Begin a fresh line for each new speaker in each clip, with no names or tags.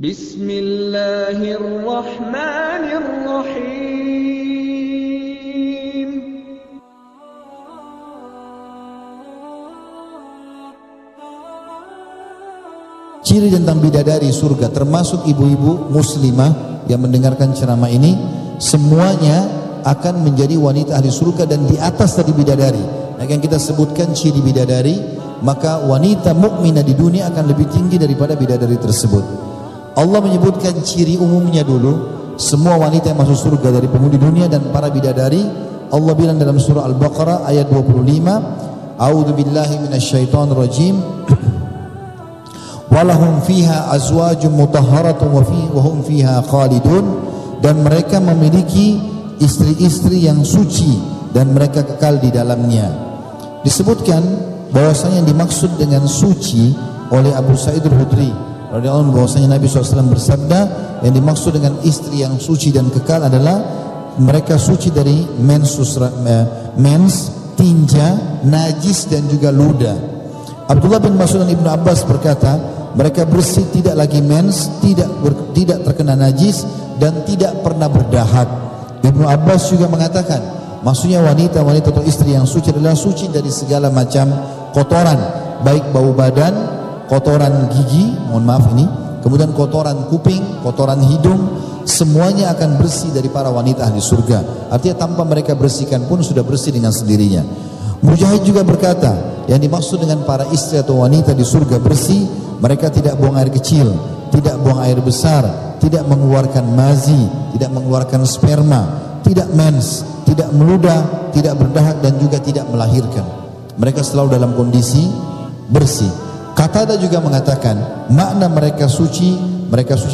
Bismillahirrahmanirrahim.
Ciri tentang bidadari surga, termasuk ibu-ibu muslimah yang mendengarkan ceramah ini, semuanya akan menjadi wanita ahli surga dan di atas tadi bidadari. Nah, yang kita sebutkan ciri bidadari, maka wanita mukminah di dunia akan lebih tinggi daripada bidadari tersebut. Allah menyebutkan ciri umumnya dulu, semua wanita yang masuk surga dari penghuni dunia dan para bidadari. Allah bilang dalam surah Al-Baqarah ayat 25, A'udzubillahi minasyaitonir rajim. Walahum fiha azwajum mutahharatun wa hum fiha khalidun, dan mereka memiliki istri-istri yang suci dan mereka kekal di dalamnya. Disebutkan bahwasanya yang dimaksud dengan suci oleh Abu Sa'id Al-Khudri radhiyallahu anhu, bahwasanya Nabi SAW bersabda, yang dimaksud dengan istri yang suci dan kekal adalah mereka suci dari mens, tinja, najis dan juga ludah. Abdullah bin Mas'ud dan Ibnu Abbas berkata, mereka bersih, tidak lagi mens, tidak terkena najis dan tidak pernah berdahak. Ibnu Abbas juga mengatakan, maksudnya wanita-wanita atau istri yang suci adalah suci dari segala macam kotoran, baik bau badan, kotoran gigi, mohon maaf ini, kemudian kotoran kuping, kotoran hidung, semuanya akan bersih dari para wanita ahli surga. Artinya tanpa mereka bersihkan pun sudah bersih dengan sendirinya. Mujahid juga berkata, yang dimaksud dengan para istri atau wanita di surga bersih, mereka tidak buang air kecil, tidak buang air besar, tidak mengeluarkan mazi, tidak mengeluarkan sperma, tidak mens, tidak meludah, tidak berdahak dan juga tidak melahirkan. Mereka selalu dalam kondisi bersih. Qatada juga mengatakan, makna mereka suci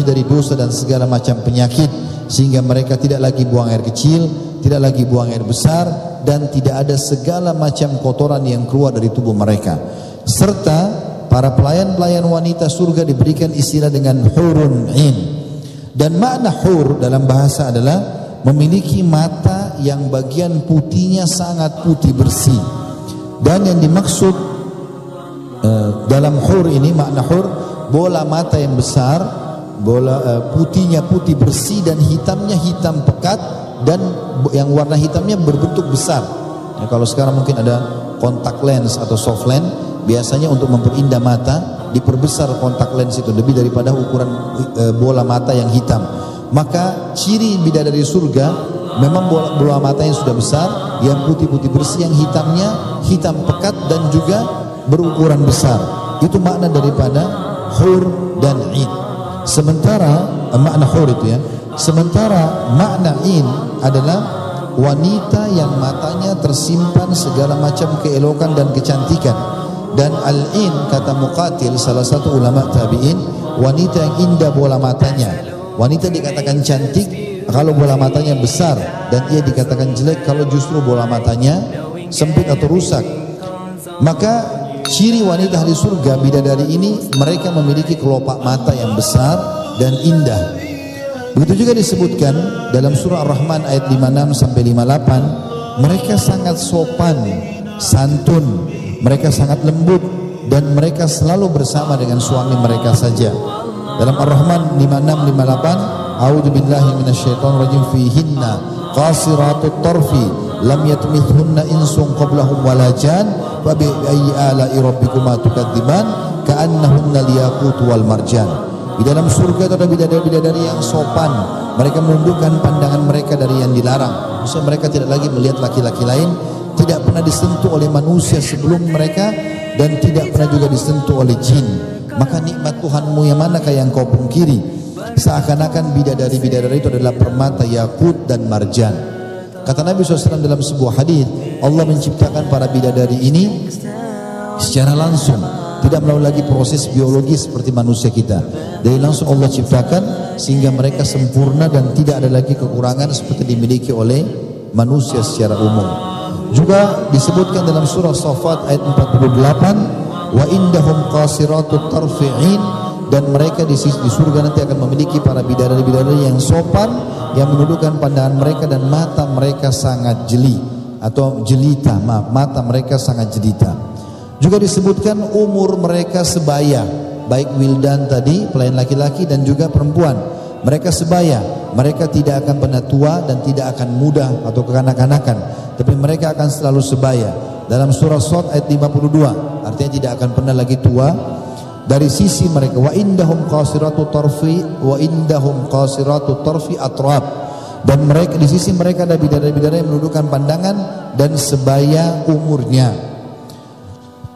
dari dosa dan segala macam penyakit, sehingga mereka tidak lagi buang air kecil, tidak lagi buang air besar, dan tidak ada segala macam kotoran yang keluar dari tubuh mereka. Serta para pelayan-pelayan wanita surga diberikan istilah dengan hurun in. Dan makna hur dalam bahasa adalah memiliki mata yang bagian putihnya sangat putih bersih. Dan yang dimaksud dalam hur ini, makna hur, bola mata yang besar, putihnya putih bersih dan hitamnya hitam pekat, dan yang warna hitamnya berbentuk besar. Ya, kalau sekarang mungkin ada kontak lens atau soft lens, biasanya untuk memperindah mata diperbesar kontak lens itu lebih daripada ukuran bola mata yang hitam. Maka ciri bidadari surga memang bola mata yang sudah besar, yang putih-putih bersih, yang hitamnya hitam pekat dan juga berukuran besar. Itu makna daripada hur dan in. Sementara makna hur itu ya. Sementara makna in adalah wanita yang matanya tersimpan segala macam keelokan dan kecantikan. Dan al-in, kata Muqatil, salah satu ulama tabi'in, wanita yang indah bola matanya. Wanita dikatakan cantik kalau bola matanya besar, dan ia dikatakan jelek kalau justru bola matanya sempit atau rusak. Maka ciri wanita ahli surga bidadari ini, mereka memiliki kelopak mata yang besar dan indah. Begitu juga disebutkan dalam surah Ar-Rahman ayat 56 sampai 58, mereka sangat sopan, santun, mereka sangat lembut, dan mereka selalu bersama dengan suami mereka saja. Dalam Ar-Rahman 56-58, A'udzubillahi minasyaitonir rajim, fihinna qasiratut tarfi lam yatmithunna insun qablahum wala jan fa bi ayyi ala'i rabbikuma tukadziban ka'annahunna liyaqut wal marjan. Di dalam surga itu ada bidadari-bidadari yang sopan. Mereka menundukkan pandangan mereka dari yang dilarang. Maksudnya mereka tidak lagi melihat laki-laki lain, tidak pernah disentuh oleh manusia sebelum mereka, dan tidak pernah juga disentuh oleh jin. Maka nikmat Tuhanmu yang manakah yang kau pungkiri? Seakan-akan bidadari-bidadari itu adalah permata yakut dan marjan. Kata Nabi SAW dalam sebuah hadis, Allah menciptakan para bidadari ini secara langsung, tidak melalui lagi proses biologis seperti manusia kita. Dari langsung Allah ciptakan sehingga mereka sempurna dan tidak ada lagi kekurangan seperti dimiliki oleh manusia secara umum. Juga disebutkan dalam surah Shafat ayat 48, wa indahum qasiratut tarfi'in, dan mereka di surga nanti akan memiliki para bidadari-bidadari yang sopan, yang menundukkan pandangan mereka dan mata mereka sangat jeli atau jelita, mata mereka sangat jelita. Juga disebutkan umur mereka sebaya. baik wildan tadi, pelayan laki-laki dan juga perempuan. Mereka sebaya, mereka tidak akan pernah tua dan tidak akan muda atau kekanak-kanakan, tapi mereka akan selalu sebaya. Dalam surah Shad ayat 52, artinya tidak akan pernah lagi tua. Dari sisi mereka, wa indahum qasiratu tarfi atrab, dan mereka di sisi mereka ada bidadari-bidadari yang menundukkan pandangan dan sebaya umurnya.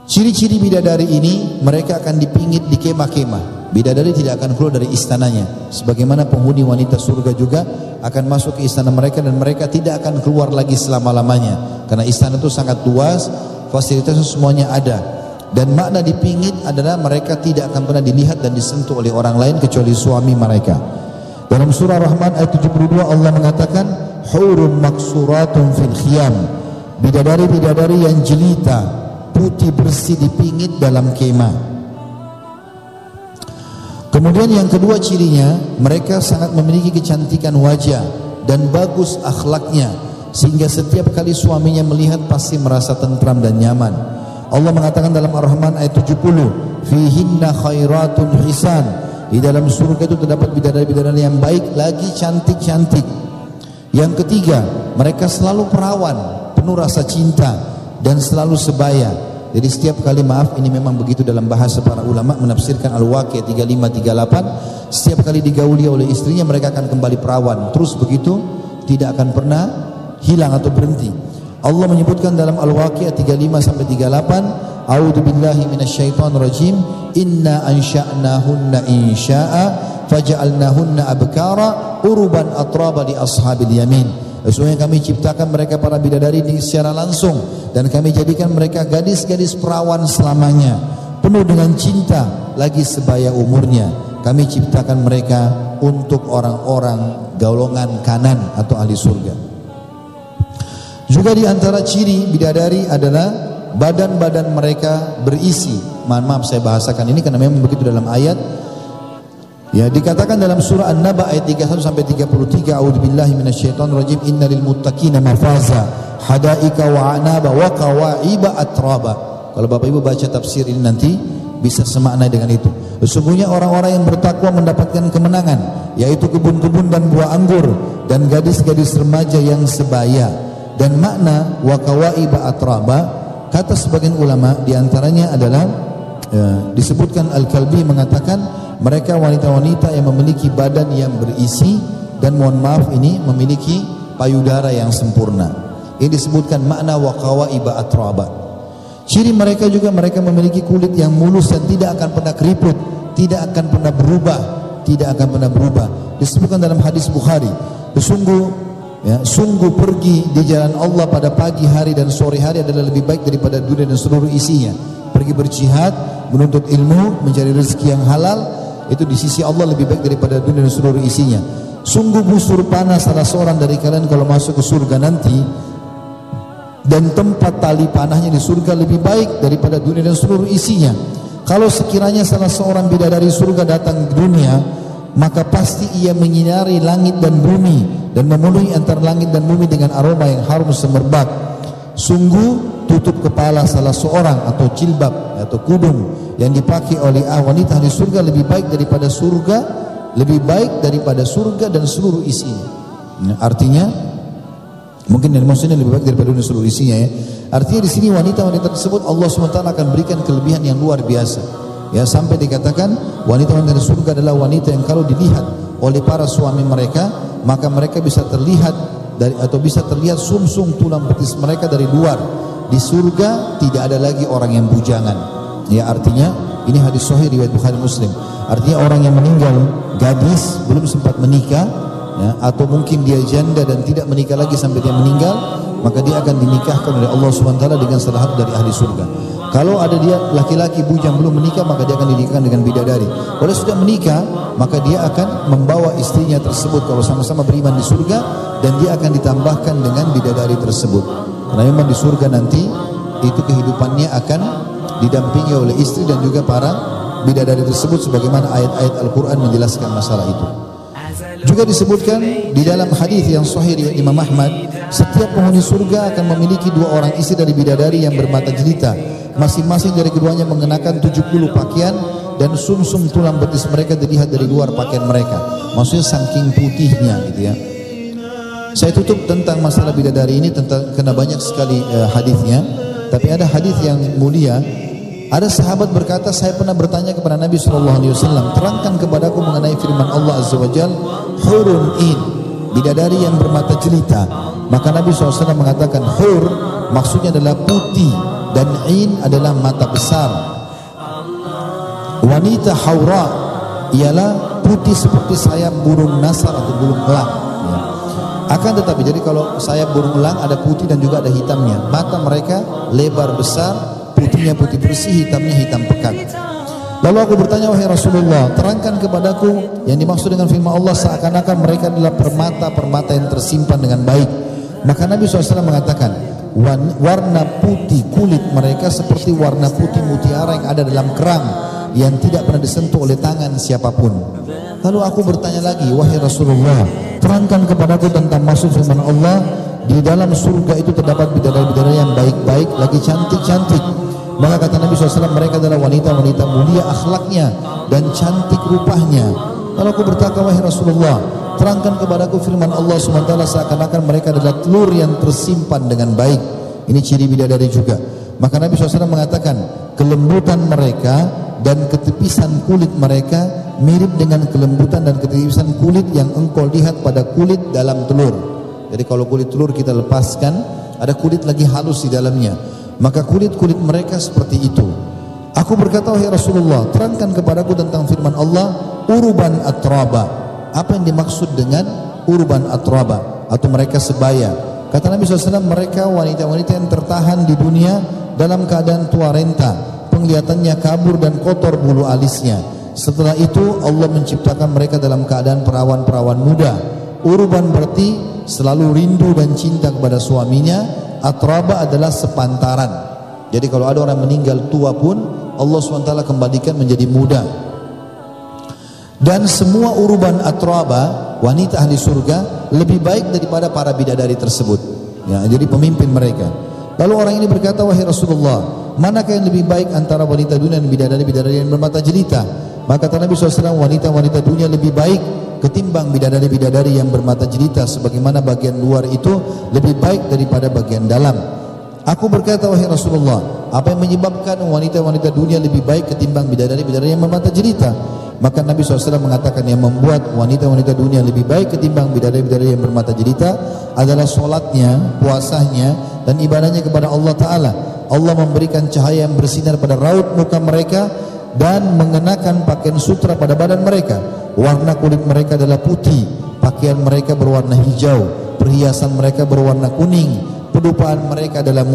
Ciri-ciri bidadari ini, mereka akan dipingit di kemah-kemah. Bidadari tidak akan keluar dari istananya, sebagaimana penghuni wanita surga juga akan masuk ke istana mereka dan mereka tidak akan keluar lagi selama-lamanya, karena istana itu sangat luas, fasilitasnya semuanya ada. Dan makna dipingit adalah mereka tidak akan pernah dilihat dan disentuh oleh orang lain kecuali suami mereka. Dalam surah Rahman ayat 72 Allah mengatakan hurun maksuratun fil khiyam, bidadari-bidadari yang jelita, putih bersih dipingit dalam kemah. Kemudian yang kedua cirinya, mereka sangat memiliki kecantikan wajah dan bagus akhlaknya, sehingga setiap kali suaminya melihat pasti merasa tentram dan nyaman. Allah mengatakan dalam Ar-Rahman ayat 70, fihinna khairatun hisan, di dalam surga itu terdapat bidadari-bidadari yang baik lagi cantik-cantik. Yang ketiga, mereka selalu perawan, penuh rasa cinta dan selalu sebaya. Jadi setiap kali, maaf ini memang begitu dalam bahasa para ulama menafsirkan Al-Waqiah 35-38, setiap kali digauli oleh istrinya mereka akan kembali perawan, terus begitu, tidak akan pernah hilang atau berhenti. Allah menyebutkan dalam Al-Waqiah 35-38, a'udzu billahi minasyaitonir rajim, inna ansha'nahunna insya'a faja'alnahunna abkara uruban atraba li ashabil yamin. Sesungguhnya kami ciptakan mereka para bidadari ini secara langsung dan kami jadikan mereka gadis-gadis perawan selamanya, penuh dengan cinta lagi sebaya umurnya. Kami ciptakan mereka untuk orang-orang golongan kanan atau ahli surga. Juga di antara ciri bidadari adalah badan-badan mereka berisi. Maaf saya bahasakan ini karena memang begitu dalam ayat. Ya, dikatakan dalam surah An-Naba ayat 31 sampai 33, a'udzubillahi minasyaitonir rajim, innalil muttaqina mafaza hadaika wa anaba wa kawaiba atraba. Kalau Bapak Ibu baca tafsir ini nanti bisa semakna dengan itu. Sesungguhnya orang-orang yang bertakwa mendapatkan kemenangan, yaitu kebun-kebun dan buah anggur dan gadis-gadis remaja yang sebaya. Dan makna wa kawaiba atraba, kata sebagian ulama diantaranya adalah disebutkan Al-Kalbi mengatakan mereka wanita-wanita yang memiliki badan yang berisi dan mohon maaf ini memiliki payudara yang sempurna. Ini disebutkan makna wa kawaiba atraba. Ciri mereka juga mereka memiliki kulit yang mulus dan tidak akan pernah keriput, tidak akan pernah berubah, tidak akan pernah berubah. Disebutkan dalam hadis Bukhari, sungguh pergi di jalan Allah pada pagi hari dan sore hari adalah lebih baik daripada dunia dan seluruh isinya. Pergi berjihad, menuntut ilmu, mencari rezeki yang halal, itu di sisi Allah lebih baik daripada dunia dan seluruh isinya. Sungguh busur panah salah seorang dari kalian kalau masuk ke surga nanti, dan tempat tali panahnya di surga lebih baik daripada dunia dan seluruh isinya. Kalau sekiranya salah seorang bidadari surga datang ke dunia, maka pasti ia menyinari langit dan bumi dan memenuhi antara langit dan bumi dengan aroma yang harum semerbak. Sungguh tutup kepala salah seorang atau jilbab atau kudung yang dipakai oleh wanita di surga lebih baik daripada surga, lebih baik daripada surga dan seluruh isinya. Artinya mungkin dari maksudnya lebih baik daripada dunia seluruh isinya ya. Artinya di sini wanita-wanita tersebut Allah SWT akan berikan kelebihan yang luar biasa. Ya, sampai dikatakan wanita-wanita di surga adalah wanita yang kalau dilihat oleh para suami mereka, maka mereka bisa terlihat bisa terlihat sumsum tulang betis mereka dari luar. Di surga tidak ada lagi orang yang bujangan. Ya, artinya ini hadis sahih riwayat Bukhari Muslim. Artinya orang yang meninggal gadis belum sempat menikah, ya, atau mungkin dia janda dan tidak menikah lagi sampai dia meninggal, maka dia akan dinikahkan oleh Allah SWT dengan salah satu dari ahli surga. Kalau ada dia laki-laki bujang belum menikah, maka dia akan dinikahkan dengan bidadari. Kalau sudah menikah, maka dia akan membawa istrinya tersebut kalau sama-sama beriman di surga, dan dia akan ditambahkan dengan bidadari tersebut. Karena memang di surga nanti itu kehidupannya akan didampingi oleh istri dan juga para bidadari tersebut, sebagaimana ayat-ayat Al-Quran menjelaskan masalah itu. Juga disebutkan di dalam hadis yang sahih riwayat Imam Ahmad, setiap penghuni surga akan memiliki 2 orang istri dari bidadari yang bermata jelita. Masing-masing dari keduanya mengenakan 70 pakaian dan sumsum tulang betis mereka dilihat dari luar pakaian mereka. Maksudnya saking putihnya gitu ya. Saya tutup tentang masalah bidadari ini karena banyak sekali hadisnya. Tapi ada hadis yang mulia. Ada sahabat berkata, saya pernah bertanya kepada Nabi SAW, terangkan kepadaku mengenai firman Allah Azza wa Jalla, hurun in, bidadari yang bermata jelita. Maka Nabi SAW mengatakan, hur maksudnya adalah putih dan in adalah mata besar. Wanita haura ialah putih seperti sayap burung nasar atau burung elang. Ya. Akan tetapi, jadi kalau sayap burung elang ada putih dan juga ada hitamnya. Mata mereka lebar besar, putihnya putih bersih, hitamnya hitam pekat. Lalu aku bertanya, wahai Rasulullah, terangkan kepadaku yang dimaksud dengan firman Allah seakan-akan mereka adalah permata-permata yang tersimpan dengan baik. Maka Nabi SAW mengatakan, warna putih kulit mereka seperti warna putih mutiara yang ada dalam kerang yang tidak pernah disentuh oleh tangan siapapun. Lalu aku bertanya lagi, wahai Rasulullah, terangkan kepadaku tentang maksud firman Allah, di dalam surga itu terdapat bidadari-bidadari yang baik-baik lagi cantik-cantik. Maka kata Nabi SAW, mereka adalah wanita-wanita mulia akhlaknya dan cantik rupanya. Lalu aku bertanya, wahai Rasulullah, terangkan kepadaku firman Allah SWT, seakan-akan mereka adalah telur yang tersimpan dengan baik. Ini ciri bidadari juga. Maka Nabi SAW mengatakan, kelembutan mereka dan ketepisan kulit mereka mirip dengan kelembutan dan ketepisan kulit yang engkau lihat pada kulit dalam telur. Jadi kalau kulit telur kita lepaskan, ada kulit lagi halus di dalamnya. Maka kulit-kulit mereka seperti itu. Aku berkata, wahai Rasulullah, terangkan kepadaku tentang firman Allah, urban atraba. Apa yang dimaksud dengan urban atraba? Atau mereka sebaya. Kata Nabi SAW, mereka wanita-wanita yang tertahan di dunia dalam keadaan tua renta, penglihatannya kabur dan kotor bulu alisnya. Setelah itu Allah menciptakan mereka dalam keadaan perawan-perawan muda. Urban berarti selalu rindu dan cinta kepada suaminya. Atraba adalah sepantaran. Jadi kalau ada orang meninggal tua pun Allah SWT kembalikan menjadi muda. Dan semua urban atraba, wanita ahli surga, lebih baik daripada para bidadari tersebut ya, jadi pemimpin mereka. Lalu orang ini berkata, wahai Rasulullah, manakah yang lebih baik antara wanita dunia dan bidadari-bidadari yang bermata jelita? Maka kata Nabi SAW, wanita-wanita dunia lebih baik ketimbang bidadari-bidadari yang bermata jelita, sebagaimana bagian luar itu lebih baik daripada bagian dalam. Aku berkata, wahai Rasulullah, apa yang menyebabkan wanita-wanita dunia lebih baik ketimbang bidadari-bidadari yang bermata jelita? Maka Nabi SAW mengatakan, yang membuat wanita-wanita dunia lebih baik ketimbang bidadari-bidadari yang bermata jelita adalah solatnya, puasanya, dan ibadahnya kepada Allah Ta'ala. Allah memberikan cahaya yang bersinar pada raut muka mereka dan mengenakan pakaian sutra pada badan mereka. Warna kulit mereka adalah putih, pakaian mereka berwarna hijau, perhiasan mereka berwarna kuning, pedupaan mereka adalah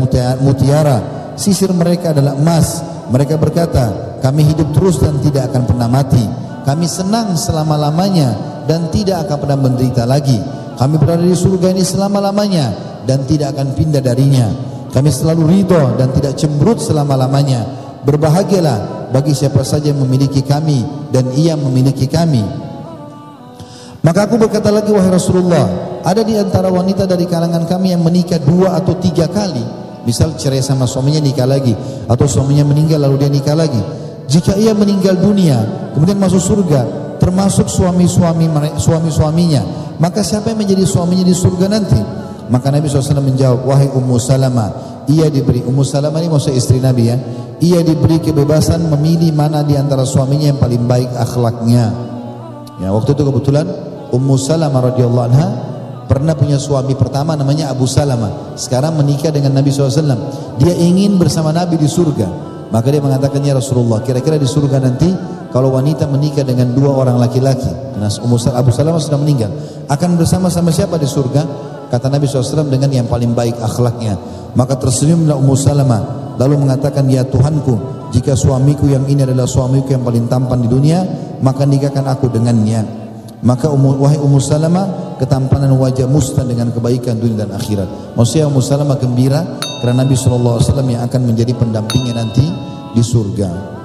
mutiara, sisir mereka adalah emas. Mereka berkata, kami hidup terus dan tidak akan pernah mati. Kami senang selama-lamanya dan tidak akan pernah menderita lagi. Kami berada di surga ini selama-lamanya dan tidak akan pindah darinya. Kami selalu ridho dan tidak cemberut selama-lamanya. Berbahagialah bagi siapa saja yang memiliki kami dan ia memiliki kami. Maka aku berkata lagi, wahai Rasulullah, ada di antara wanita dari kalangan kami yang menikah 2 atau 3 kali. Misal cerai sama suaminya, nikah lagi, atau suaminya meninggal lalu dia nikah lagi. Jika ia meninggal dunia kemudian masuk surga, termasuk suami-suaminya, maka siapa yang menjadi suaminya di surga nanti? Maka Nabi SAW menjawab, wahai Ummu Salamah, ia diberi, Ummu Salamah ini maksudnya istri Nabi ya, ia diberi kebebasan memilih mana di antara suaminya yang paling baik akhlaknya. Ya, waktu itu kebetulan Ummu Salamah radhiyallahu anha pernah punya suami pertama namanya Abu Salamah. Sekarang menikah dengan Nabi SAW. Dia ingin bersama Nabi di surga. Maka dia mengatakan, ya Rasulullah, kira-kira di surga nanti kalau wanita menikah dengan 2 orang laki-laki, nah Abu Salamah sudah meninggal, akan bersama-sama siapa di surga? Kata Nabi SAW, dengan yang paling baik akhlaknya. Maka tersenyumlah Ummu Salamah lalu mengatakan, ya Tuhanku, jika suamiku yang ini adalah suamiku yang paling tampan di dunia, maka nikahkan aku dengannya. Maka wahai Ummu Salamah, ketampanan wajah musnah dengan kebaikan dunia dan akhirat. Maksudnya Ummu Salamah gembira karena Nabi SAW yang akan menjadi pendampingnya nanti di surga.